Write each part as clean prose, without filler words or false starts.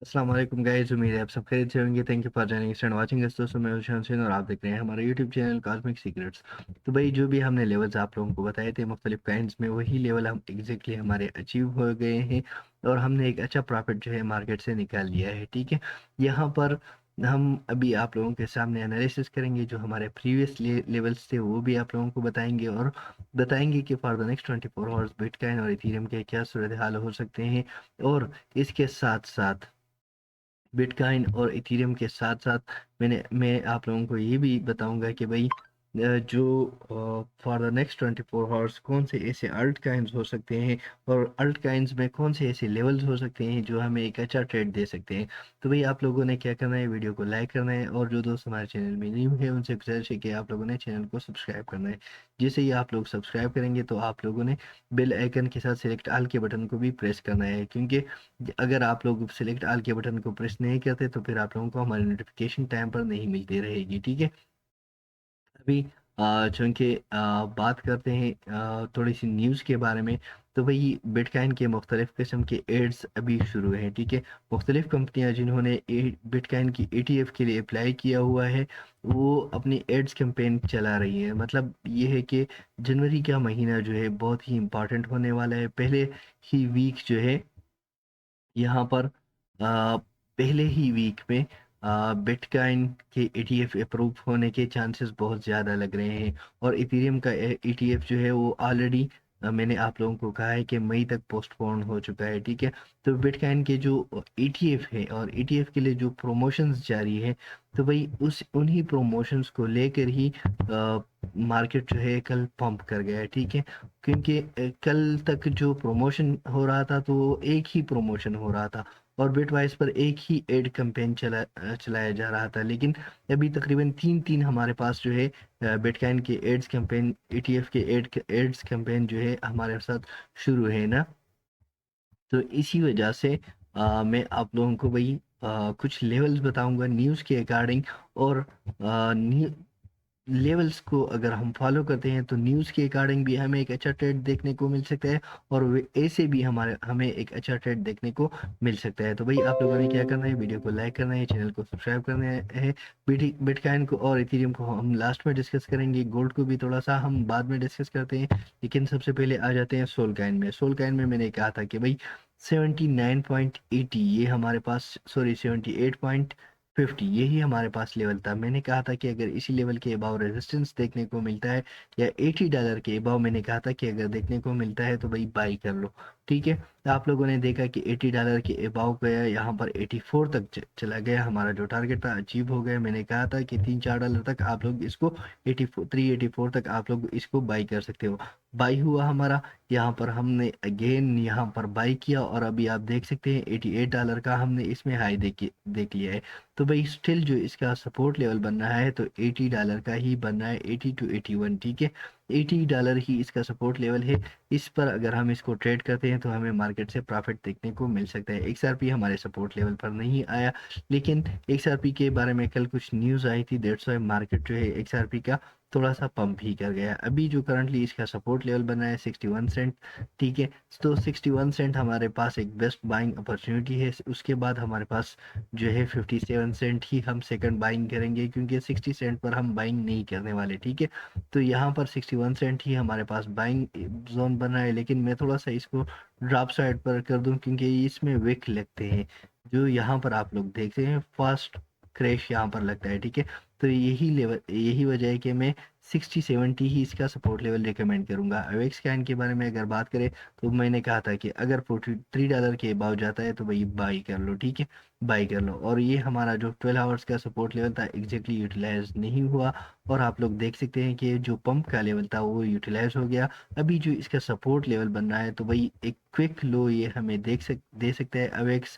अस्सलाम वालेकुम गाइस, उम्मीद है आप सब खैरियत से होंगे। Thank you for joining and watching us. दोस्तों मैं हूं हुसैन और आप देख रहे हैं हमारा यूट्यूब चैनल कॉस्मिक सीक्रेट्स। तो भाई जो भी हमने लेवल्स आप लोगों को बताए थे मुख्तलिफ काइंड्स में, वही लेवल हम एग्जैक्टली हमारे अचीव हो गए हैं और हमने एक अच्छा प्रॉफिट जो है मार्केट से निकाल लिया है। ठीक है, यहाँ पर हम अभी आप लोगों के सामने एनालिसिस करेंगे, जो हमारे प्रीवियस लेवल्स थे वो भी आप लोगों को बताएंगे और बताएंगे कि for the next 24 hours bitcoin और इथेरियम के क्या सूरत हाल हो सकते हैं। और इसके साथ साथ बिटकॉइन और इथेरियम के साथ साथ मैं आप लोगों को ये भी बताऊंगा कि भाई जो फॉर द नेक्स्ट 24 आवर्स कौन से ऐसे अल्ट काइंस हो सकते हैं और अल्ट काइंस में कौन से ऐसे लेवल्स हो सकते हैं जो हमें एक अच्छा ट्रेड दे सकते हैं। तो भाई आप लोगों ने क्या करना है, वीडियो को लाइक करना है और जो दोस्त हमारे चैनल में न्यू है उनसे गुजारिश है कि आप लोगों ने चैनल को सब्सक्राइब करना है। जैसे ही आप लोग सब्सक्राइब करेंगे तो आप लोगों ने बेल आइकन के साथ सिलेक्ट ऑल के बटन को भी प्रेस करना है, क्योंकि अगर आप लोग सिलेक्ट ऑल के बटन को प्रेस नहीं करते तो फिर आप लोगों को हमारी नोटिफिकेशन टाइम पर नहीं मिलती रहेगी। ठीक है, अभी चूंकि बात करते हैं थोड़ी सी न्यूज़ के बारे में। तो भाई बिटकॉइन के मुख्तलिफ किस्म के एड्स अभी शुरू हैं। ठीक है, मुख्तलिफ कंपनियां जिन्होंने बिटकॉइन की ETF के लिए अप्लाई किया हुआ है वो अपनी एड्स कैंपेन चला रही है। मतलब ये है कि जनवरी का महीना जो है बहुत ही इम्पोर्टेंट होने वाला है। पहले ही वीक जो है यहाँ पर पहले ही वीक में बिटकॉइन के ETF अप्रूव होने के चांसेस बहुत ज़्यादा लग रहे हैं। और इथेरियम का ETF जो है वो ऑलरेडी मैंने आप लोगों को कहा है कि मई तक पोस्टपोन हो चुका है। ठीक है, तो बिटकॉइन के जो ETF है और ETF के लिए जो प्रमोशंस जारी है, तो भाई उस उन्हीं प्रमोशंस को लेकर ही मार्केट जो है कल पंप कर गया है। ठीक है, क्योंकि कल तक जो प्रमोशन हो रहा था तो वो एक ही प्रमोशन हो रहा था और बिटवाइस पर एक ही एड कैंपेन चलाया जा रहा था। लेकिन अभी तकरीबन तीन तीन हमारे पास जो है बिटकॉइन के एड्स कैंपेन, ETF के एड्स कैंपेन जो है हमारे साथ शुरू है ना। तो इसी वजह से मैं आप लोगों को भाई कुछ लेवल्स बताऊंगा न्यूज़ के अकॉर्डिंग। और लेवल्स को अगर हम फॉलो करते हैं तो न्यूज़ के अकॉर्डिंग भी हमें एक अच्छा ट्रेड देखने को मिल सकता है और ऐसे भी हमें एक अच्छा ट्रेड देखने को मिल सकता है। तो भाई आप लोगों ने क्या करना है, वीडियो को लाइक करना है, चैनल को सब्सक्राइब करना है। बिटकॉइन को और इथेरियम को हम लास्ट में डिस्कस करेंगे, गोल्ड को भी थोड़ा सा हम बाद में डिस्कस करते हैं। लेकिन सबसे पहले आ जाते हैं सोल कॉइन में। सोल कॉइन में मैंने कहा था कि भाई 79.80 ये हमारे पास, सॉरी 78.50 यही हमारे पास लेवल था। मैंने कहा था कि अगर इसी लेवल के अबाव रेजिस्टेंस देखने को मिलता है या $80 के अबाव मैंने कहा था कि अगर देखने को मिलता है तो भाई बाई कर लो। ठीक है, तो आप लोगों ने देखा कि $80 के अबाव गया, यहाँ पर 84 तक चला गया। हमारा जो टारगेट था अचीव हो गया। मैंने कहा था कि $3-4 तक आप लोग इसको 384 तक आप लोग इसको बाई कर सकते हो। बाई हुआ हमारा, यहाँ पर हमने अगेन यहाँ पर बाई किया और अभी आप देख सकते हैं $88 का हमने इसमें हाई देख लिया है। तो भाई स्टिल जो इसका सपोर्ट लेवल बन रहा है तो $80 का ही बन रहा है, 80 to 81। ठीक है, $80 ही इसका सपोर्ट लेवल है। इस पर अगर हम इसको ट्रेड करते हैं तो हमें मार्केट से प्रॉफिट देखने को मिल सकता है। XRP हमारे सपोर्ट लेवल पर नहीं आया, लेकिन XRP के बारे में कल कुछ न्यूज़ आई थी, दैट्स व्हाई मार्केट जो है XRP का थोड़ा सा पंप ही कर गया। अभी जो करंटली इसका सपोर्ट लेवल बना है 61 सेंट। ठीक है, तो 61 सेंट हमारे पास एक बेस्ट बाइंग अपॉर्चुनिटी है। उसके बाद हमारे पास जो है 57 सेंट ही हम सेकंड बाइंग करेंगे, क्योंकि 60 सेंट पर हम बाइंग नहीं करने वाले। ठीक है, तो यहाँ पर 61 सेंट ही हमारे पास बाइंग जोन बना है। लेकिन मैं थोड़ा सा इसको ड्रॉप साइड पर कर दूं क्योंकि इसमें विक लगते हैं, जो यहाँ पर आप लोग देखते हैं फास्ट क्रैश यहाँ पर लगता है। ठीक है, तो यही लेवल, यही वजह है कि मैं 60-70 ही इसका सपोर्ट लेवल रिकमेंड करूंगा। अवेक्स स्कैन के बारे में अगर बात करें तो मैंने कहा था कि अगर $43 के अबाव जाता है तो भाई बाई कर लो। ठीक है, बाई कर लो। और ये हमारा जो 12 आवर्स का सपोर्ट लेवल था एग्जैक्टली यूटिलाइज नहीं हुआ और आप लोग देख सकते हैं कि जो पंप का लेवल था वो यूटिलाइज हो गया। अभी जो इसका सपोर्ट लेवल बन रहा है तो भाई एक क्विक लो ये हमें दे सकता है अवेक्स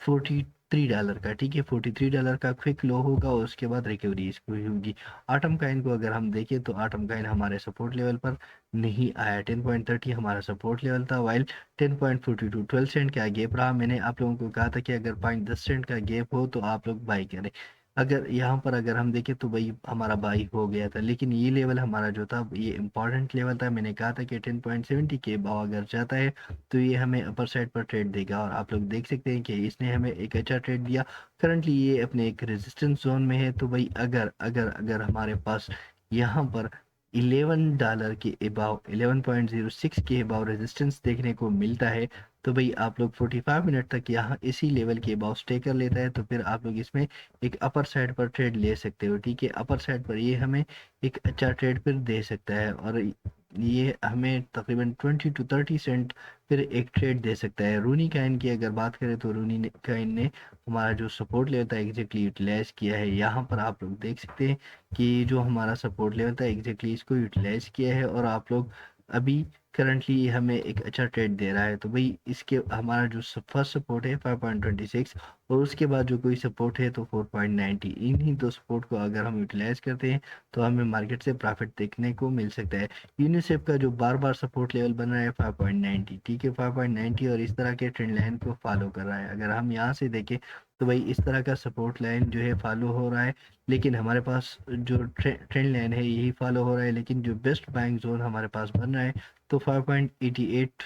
$43 का। ठीक है, $43 का क्विक लो होगा और उसके बाद रिकवरी इसको ही होगी। आटम काइन को अगर हम देखें तो आटम काइन हमारे सपोर्ट लेवल पर नहीं आया। 10.30 हमारा सपोर्ट लेवल था, वाइल 10.42 12 सेंट का गैप रहा। मैंने आप लोगों को कहा था कि अगर 5-10 सेंट का गैप हो तो आप लोग बाई करें। अगर यहाँ पर अगर हम देखें तो भाई हमारा बाई हो गया था, लेकिन ये लेवल हमारा जो था ये इंपॉर्टेंट लेवल था। मैंने कहा था कि 10.70 के भाव अगर जाता है तो ये हमें अपर साइड पर ट्रेड देगा, और आप लोग देख सकते हैं कि इसने हमें एक अच्छा ट्रेड दिया। करंटली ये अपने एक रेजिस्टेंस जोन में है। तो भाई अगर अगर अगर हमारे पास यहाँ पर $11 के अबाव 11.06 के अबाव रेजिस्टेंस देखने को मिलता है, तो भाई आप लोग 45 मिनट तक यहाँ इसी लेवल के अबाव स्टे कर लेता है, तो फिर आप लोग इसमें एक अपर साइड पर ट्रेड ले सकते हो। ठीक है, अपर साइड पर ये हमें एक अच्छा ट्रेड फिर दे सकता है, और ये हमें तकरीबन 20 to 30 सेंट फिर एक ट्रेड दे सकता है। रूनी काइन की अगर बात करें तो रूनी काइन ने हमारा जो सपोर्ट लेवल था एग्जैक्टली यूटिलाइज किया है। यहाँ पर आप लोग देख सकते हैं कि जो हमारा सपोर्ट लेवल था एग्जैक्टली इसको यूटिलाइज किया है, और आप लोग अभी करंटली हमें एक अच्छा ट्रेड दे रहा है। तो भाई इसके हमारा जो फर्स्ट सपोर्ट है 5.26, और उसके बाद जो कोई सपोर्ट है तो 4.90, इन्हीं दो सपोर्ट को अगर हम यूटिलाइज करते हैं तो हमें मार्केट से प्रॉफिट देखने को मिल सकता है। यूनिसेफ का जो बार बार सपोर्ट लेवल बन रहा है 5.90, ठीक है 5.90, और इस तरह के ट्रेंड लाइन को फॉलो कर रहा है। अगर हम यहाँ से देखें तो भाई इस तरह का सपोर्ट लाइन जो है फॉलो हो रहा है, लेकिन हमारे पास जो ट्रेंड लाइन है यही फॉलो हो रहा है, लेकिन जो बेस्ट बाइंग जोन हमारे पास बन रहा है तो 5.88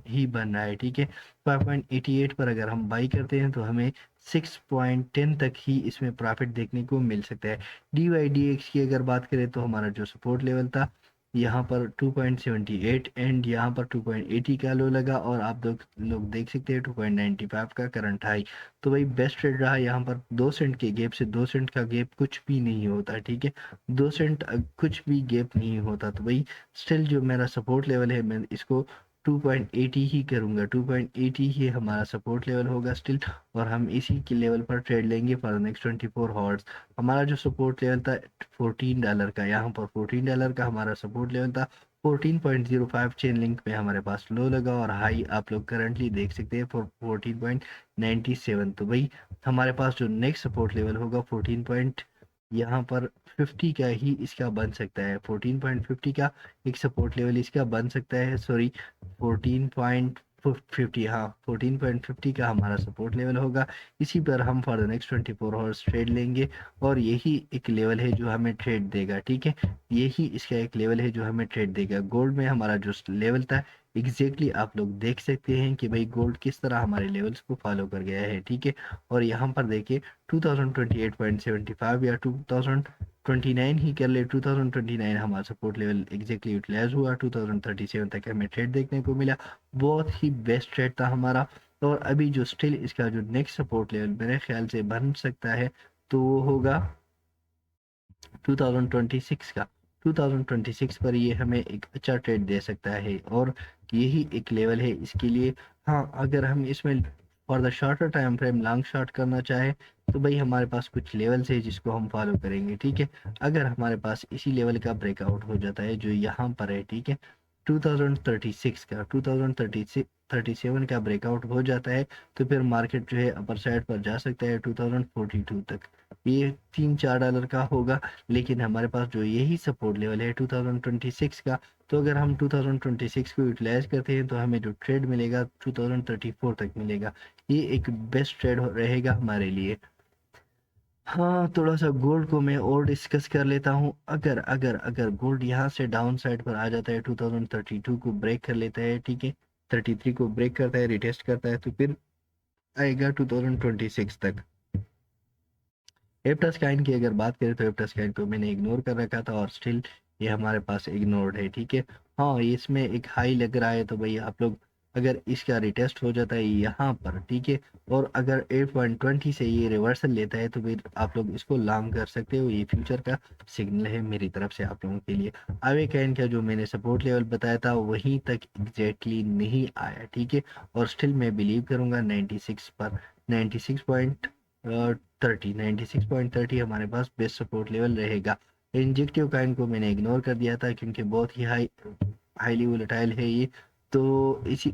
ही बन रहा है। ठीक है, 5.88 पर अगर हम बाई करते हैं तो हमें 6.10 तक ही इसमें प्रॉफिट देखने को मिल सकता है। DYDX की अगर बात करें तो हमारा जो सपोर्ट लेवल था यहाँ पर 2.78 एंड यहाँ पर 2.80 का लो लगा, और आप लोग देख सकते हैं 2.95 का करंट हाई। तो भाई बेस्ट ट्रेड रहा यहाँ पर। 2 सेंट के गैप से 2 सेंट का गैप कुछ भी नहीं होता। ठीक है, 2 सेंट कुछ भी गैप नहीं होता। तो भाई स्टिल जो मेरा सपोर्ट लेवल है मैं इसको 2.80 ही करूंगा। 2.80 ही हमारा सपोर्ट लेवल होगा स्टिल, और हम इसी के लेवल पर ट्रेड लेंगे फॉर नेक्स्ट 24 आवर्स। हमारा जो सपोर्ट लेवल था $14 का, यहाँ पर $14 का हमारा सपोर्ट लेवल था। 14.05 चेन लिंक में हमारे पास लो लगा, और हाई आप लोग करंटली देख सकते हैं फॉर 14.97। तो भाई हमारे पास जो नेक्स्ट सपोर्ट लेवल होगा 14 यहाँ पर 50 का ही इसका बन सकता है। 14.50 का एक सपोर्ट लेवल इसका बन सकता है, सॉरी 14.50, हाँ 14.50 का हमारा सपोर्ट लेवल होगा। इसी पर हम for the next 24 hours trade लेंगे, और यही एक लेवल है जो हमें ट्रेड देगा। ठीक है, यही इसका एक लेवल है जो हमें ट्रेड देगा। गोल्ड में हमारा जो लेवल था एग्जैक्टली आप लोग देख सकते हैं कि भाई गोल्ड किस तरह हमारे लेवल्स को फॉलो कर गया है। ठीक है, और यहाँ पर देखिए 2028.75 या 2029 ही कर ले, 2029 हमारा सपोर्ट लेवल एग्जैक्टली यूटिलाइज हुआ। 2037 तक हमें ट्रेड देखने को मिला, बहुत ही बेस्ट ट्रेड था हमारा। और अभी जो स्टिल इसका जो नेक्स्ट सपोर्ट लेवल मेरे ख्याल से बन सकता है तो वो होगा 2026 का। 2026 पर ये हमें एक अच्छा ट्रेड दे सकता है, और यही एक लेवल है इसके लिए। हाँ, अगर हम इसमें for the shorter time frame long short करना चाहे तो भाई हमारे पास कुछ लेवल्स है जिसको हम फॉलो करेंगे। ठीक है, अगर हमारे पास इसी लेवल का ब्रेकआउट हो जाता है जो यहाँ पर है, ठीक है 2036 का, 2037 का ब्रेकआउट हो जाता है, तो फिर मार्केट जो है अपर साइड पर जा सकता है 2042 तक। ये $3-4 का होगा, लेकिन हमारे पास जो यही सपोर्ट लेवल है 2026 का, तो अगर हम 2026 को यूटिलाइज करते हैं तो हमें जो ट्रेड मिलेगा 2034 तक मिलेगा। ये एक बेस्ट ट्रेड रहेगा हमारे लिए। हाँ, थोड़ा सा गोल्ड को मैं और डिस्कस कर लेता हूँ। अगर अगर अगर गोल्ड यहाँ से डाउन साइड पर आ जाता है 2032 को ब्रेक कर लेता है, ठीक है 33 को ब्रेक करता है, रिटेस्ट करता है, तो फिर आएगा 2026 तक। एप्टास्काइन की अगर बात करें तो एप्टास्काइन को मैंने इग्नोर कर रखा था, और स्टिल ये हमारे पास इग्नोर्ड है। ठीक है, हाँ इसमें एक हाई लग रहा है, तो भाई आप लोग अगर इसका रिटेस्ट हो जाता है यहाँ पर, ठीक है, और अगर 8.20 से ये रिवर्सल लेता है तो फिर आप लोग इसको लॉन्ग कर सकते हो। ये फ्यूचर का सिग्नल है मेरी तरफ से आप लोगों के लिए। आवे कैन का जो मैंने सपोर्ट लेवल बताया था वहीं तक एग्जैक्टली नहीं आया। ठीक है, और स्टिल मैं बिलीव करूंगा 96 पर, 96.30 हमारे पास बेस्ट सपोर्ट लेवल रहेगा। इंजेक्टिव काइन को मैंने इग्नोर कर दिया था क्योंकि बहुत ही हाईली वोलेटाइल है ये। तो इसी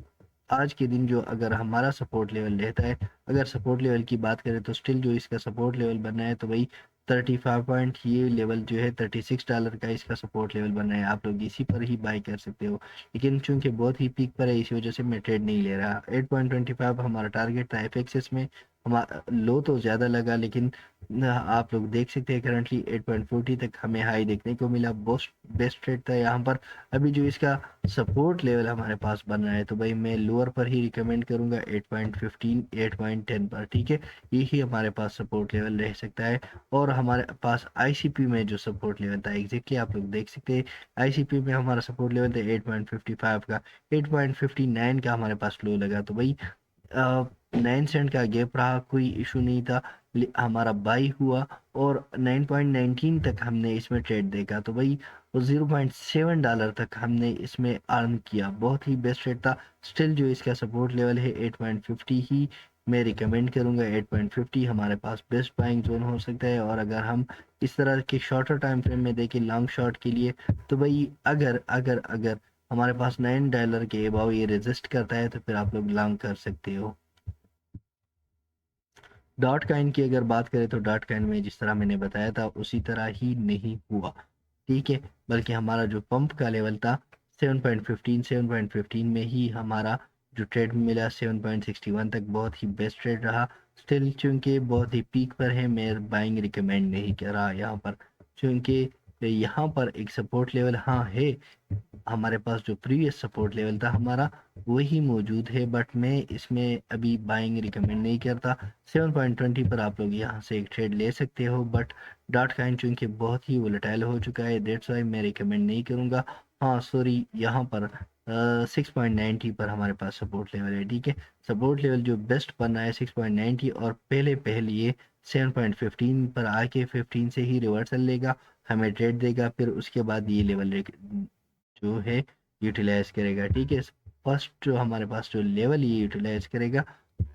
आज के दिन जो अगर हमारा सपोर्ट लेवल रहता है, अगर सपोर्ट लेवल की बात करें तो स्टिल जो इसका सपोर्ट लेवल बनना है तो भाई 35 पॉइंट, ये लेवल जो है $36 का इसका सपोर्ट लेवल बन रहा है। आप लोग इसी पर ही बाई कर सकते हो, लेकिन चूंकि बहुत ही पीक पर है इसी वजह से मैं ट्रेड नहीं ले रहा। 8.25 हमारा टारगेट था एफ एक्सेस में। हमारा लो तो ज़्यादा लगा, लेकिन आप लोग देख सकते हैं करंटली 8.40 तक हमें हाई देखने को मिला, बेस्ट बेस्ट ट्रेड था यहाँ पर। अभी जो इसका सपोर्ट लेवल हमारे पास बन रहा है तो भाई मैं लोअर पर ही रिकमेंड करूंगा 8.15 8.10 पर, ठीक है। यही हमारे पास सपोर्ट लेवल रह सकता है। और हमारे पास आईसीपी में जो सपोर्ट लेवल था एग्जैक्टली आप लोग देख सकते हैं, आईसीपी में हमारा सपोर्ट लेवल था 8.55 का, 8.59 का हमारे पास लो लगा। तो भाई 9 सेंट का गैप रहा, कोई इशू नहीं था, हमारा बाई हुआ और 9.19 तक हमने इसमें ट्रेड देखा। तो भाई वो $0.7 तक हमने इसमें अर्न किया, बहुत ही बेस्ट ट्रेड था। स्टिल जो इसका सपोर्ट लेवल है 8.50 ही मैं रिकमेंड करूंगा, 8.50 हमारे पास बेस्ट बाइंग जोन हो सकता है। और अगर हम इस तरह के शॉर्टर टाइम फ्रेम में देखें लॉन्ग शॉट के लिए, तो भाई अगर अगर अगर हमारे पास $9 के अबाव ये रेजिस्ट करता है तो फिर आप लोग लॉन्ग कर सकते हो। डॉट काइन की अगर बात करें तो डॉट काइन में जिस तरह मैंने बताया था उसी तरह ही नहीं हुआ, ठीक है। बल्कि हमारा जो पंप का लेवल था 7.15 में ही हमारा जो ट्रेड मिला 7.61 तक, बहुत ही बेस्ट ट्रेड रहा। स्टिल चूंकि बहुत ही पीक पर है, मैं बाइंग रिकमेंड नहीं कर रहा यहाँ पर, क्योंकि यहाँ पर एक सपोर्ट लेवल हाँ है, हमारे पास जो प्रीवियस सपोर्ट लेवल था हमारा वही मौजूद है, बट मैं इसमें अभी बाइंग रिकमेंड नहीं करता। 7.20 पर आप लोग यहाँ से एक ट्रेड ले सकते हो, बट डॉट काइन चूंकि बहुत ही वोलेटाइल हो चुका है दैट्स वाई मैं रिकमेंड नहीं करूँगा। हाँ सॉरी, यहाँ पर 6.90 पर हमारे पास सपोर्ट लेवल है, ठीक है। सपोर्ट लेवल जो बेस्ट बना है 6.90, और पहले पहले ये 7.15 पर आके 15 से ही रिवर्सल लेगा, हमें ट्रेड देगा, फिर उसके बाद ये लेवल जो है यूटिलाइज करेगा, ठीक है। फर्स्ट जो हमारे पास जो लेवल ये यूटिलाइज करेगा,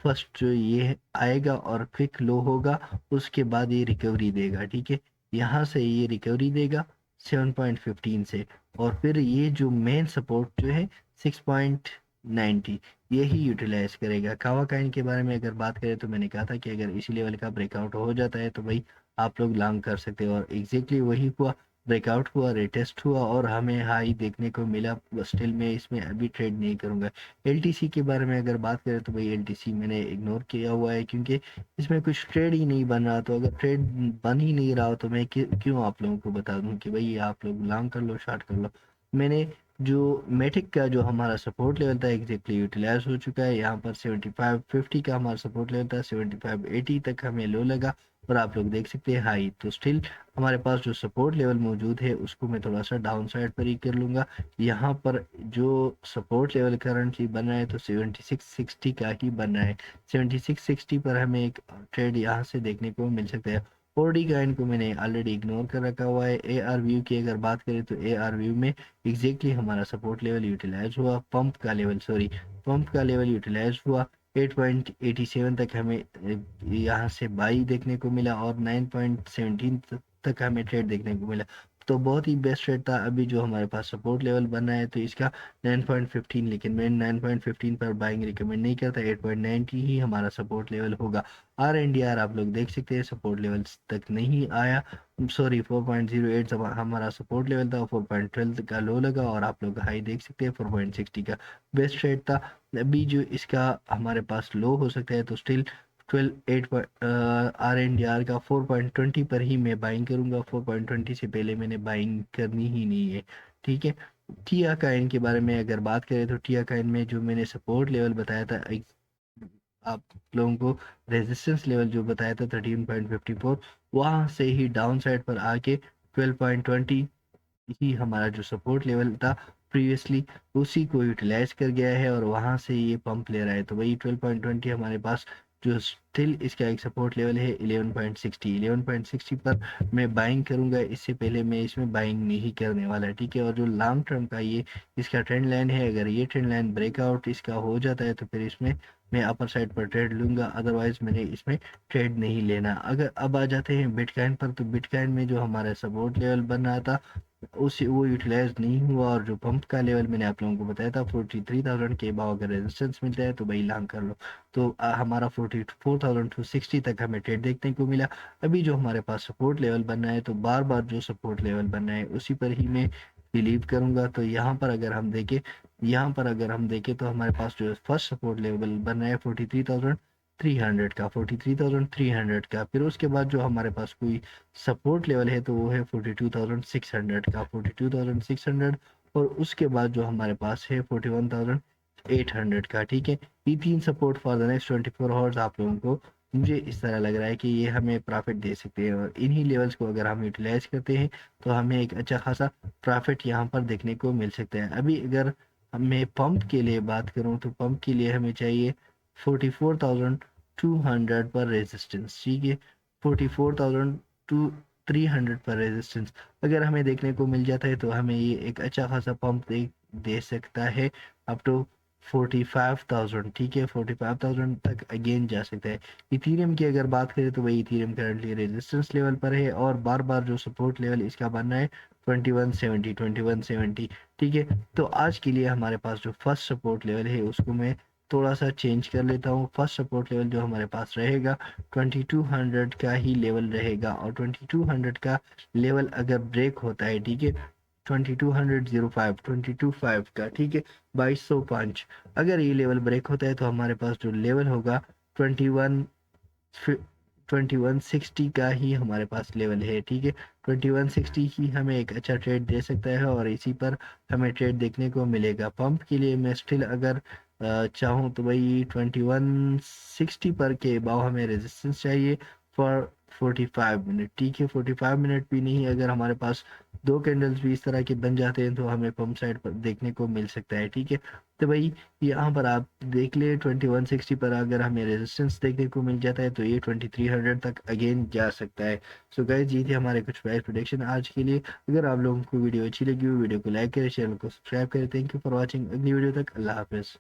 फर्स्ट जो ये आएगा और क्विक लो होगा, उसके बाद ये रिकवरी देगा, ठीक है। यहाँ से ये रिकवरी देगा 7.15 से, और फिर ये जो मेन सपोर्ट जो है 6.90 यही यूटिलाइज करेगा। कावाकाइन के बारे में अगर बात करें तो मैंने कहा था कि अगर इसी लेवल का ब्रेकआउट हो जाता है तो भाई आप लोग लॉन्ग कर सकते हो, और एग्जैक्टली वही हुआ, ब्रेकआउट हुआ, रिटेस्ट हुआ और हमें हाई देखने को मिला। स्टिल मैं इसमें अभी ट्रेड नहीं करूंगा। एलटीसी के बारे में अगर बात करें तो भाई एलटीसी मैंने इग्नोर किया हुआ है, क्योंकि इसमें कुछ ट्रेड ही नहीं बन रहा। तो अगर ट्रेड बन ही नहीं रहा हो तो मैं क्यों आप लोगों को बता दूं कि भाई आप लोग लॉन्ग कर लो, शॉर्ट कर लो। मैंने जो मेटिक का जो हमारा सपोर्ट लेवल था एग्जैक्टली यूटिलाइज हो चुका है, यहाँ पर 75.50 का हमारा सपोर्ट लेवल था, 75.80 तक हमें लो लगा, और आप लोग देख सकते हैं हाई। तो स्टिल हमारे पास जो सपोर्ट लेवल मौजूद है उसको मैं थोड़ा सा डाउन साइड पर ही कर लूँगा। यहाँ पर जो सपोर्ट लेवल करंटली बन रहा है तो 7660 का ही बन रहा है, 7660 पर हमें एक ट्रेड यहाँ से देखने को मिल सकता है। 4D का इनको मैंने ऑलरेडी इग्नोर कर रखा हुआ है। ए आर व्यू की अगर बात करें तो ए आर व्यू में एग्जैक्टली हमारा सपोर्ट लेवल यूटिलाइज हुआ, पंप का लेवल यूटिलाइज हुआ, 8.87 तक हमें यहाँ से बाई देखने को मिला, और 9.17 तक हमें ट्रेड देखने को मिला। तो बहुत ही बेस्ट ट्रेड था। अभी जो हमारे पास सपोर्ट लेवल बना है तो इसका 9.15, लेकिन मैं 9.15 पर बाइंग रिकमेंड नहीं करता, 8.90 ही हमारा सपोर्ट लेवल होगा। आर एन डी आर आप लोग देख सकते हैं सपोर्ट लेवल तक नहीं आया, सॉरी 4.08 हमारा सपोर्ट लेवल था, 4.12 का लो लगा, और आप लोग हाई देख सकते हैं 4.60 का बेस्ट ट्रेड था। अभी जो इसका हमारे पास लो हो सकता है तो still 12 8 R N D R का 4.20 पर ही मैं बाइंग करूंगा, 4.20 से पहले मैंने बाइंग करनी ही नहीं है, ठीक है। टिया काइन के बारे में अगर बात करें तो टिया काइन में जो मैंने सपोर्ट लेवल बताया था आप लोगों को, रेजिस्टेंस लेवल जो बताया था 13.54, वहां से ही डाउन साइड पर आके 12.20 ही हमारा जो सपोर्ट लेवल था प्रीवियसली उसी को यूटिलाइज कर गया है, और वहां से ये पंप ले रहा है। तो वही 12.20 हमारे पास जो स्टिल इसका एक सपोर्ट लेवल है 11.60 पर मैं बाइंग करूंगा, इससे पहले मैं इसमें बाइंग नहीं करने वाला, ठीक है। और जो लॉन्ग टर्म का ये इसका ट्रेंड लाइन है, अगर ये ट्रेंड लाइन ब्रेकआउट इसका हो जाता है तो फिर इसमें मैं अपर साइड पर ट्रेड लूंगा, अदरवाइज मैंने इसमें ट्रेड नहीं लेना। अगर अब आ जाते हैं बिटकॉइन पर, तो बिटकॉइन में जो हमारा सपोर्ट लेवल बन रहा था उसी वो यूटिलाइज नहीं हुआ, और जो पंप का लेवल मैंने आप लोगों को बताया था 43,000 के भाव अगर रेजिस्टेंस मिलता है तो भाई लॉन्ग कर लो। तो हमारा 44,260 तक हमें ट्रेड देखने को मिला। अभी जो हमारे पास सपोर्ट लेवल बनना है तो बार बार जो सपोर्ट लेवल बनना है उसी पर ही मैं बिलीव करूंगा। तो यहाँ पर अगर हम देखें तो हमारे पास जो फर्स्ट सपोर्ट लेवल बन रहा है 43,000, 300 का, 43,300 का। फिर उसके बाद जो हमारे पास कोई सपोर्ट लेवल है तो वो है 42,600 का, 42,600। और उसके बाद जो हमारे पास है 41,800 का। ठीक है, ये तीन support for the next 24 hours आप लोगों को, मुझे इस तरह लग रहा है कि ये हमें प्रॉफिट दे सकते हैं। और इन्हीं लेवल्स को अगर हम यूटिलाइज करते हैं तो हमें एक अच्छा खासा प्रॉफिट यहाँ पर देखने को मिल सकता है। अभी अगर मैं पंप के लिए बात करूँ तो पंप के लिए हमें चाहिए 44,200 पर रेजिस्टेंस। ठीक है, 44,300 पर रेजिस्टेंस अगर हमें देखने को मिल जाता है तो हमें ये एक अच्छा खासा पंप दे सकता है अप टू 45,000। ठीक है, 45,000 तक अगेन जा सकता है। इथीरियम की अगर बात करें तो वही इथीरियम करंटली रेजिस्टेंस लेवल पर है और बार बार जो सपोर्ट लेवल इसका बनना है 2170। ठीक है, तो आज के लिए हमारे पास जो फर्स्ट सपोर्ट लेवल है उसको मैं थोड़ा सा चेंज कर लेता हूँ। फर्स्ट सपोर्ट लेवल जो हमारे पास रहेगा 2200 का ही लेवल रहेगा। और 2200 का लेवल अगर ब्रेक होता है, ठीक है, 2205, 22.5 का, ठीक है, 2205 अगर ये लेवल ब्रेक होता है तो हमारे पास जो लेवल होगा 21 2160 का ही हमारे पास लेवल है। ठीक है, 2160 ही हमें एक अच्छा ट्रेड दे सकता है और इसी पर हमें ट्रेड देखने को मिलेगा। पंप के लिए मैं स्टिल अगर चाहूँ तो भाई 2160 पर के अबाव हमें रेजिस्टेंस चाहिए फॉर 45 मिनट। ठीक है, 45 मिनट भी नहीं, अगर हमारे पास दो कैंडल्स भी इस तरह के बन जाते हैं तो हमें पंप साइड पर देखने को मिल सकता है। ठीक है, तो भाई यहाँ पर आप देख ले 2160 पर अगर हमें रेजिस्टेंस देखने को मिल जाता है तो ये 2300 तक अगेन जा सकता है। सो गाइस, ये थे हमारे कुछ प्राइस प्रोडिक्शन आज के लिए। अगर आप लोगों को वीडियो अच्छी लगी हो वीडियो को लाइक करें, चैनल को सब्सक्राइब करें। Thank you for watching. अगली वीडियो तक अल्लाह हाफिज़।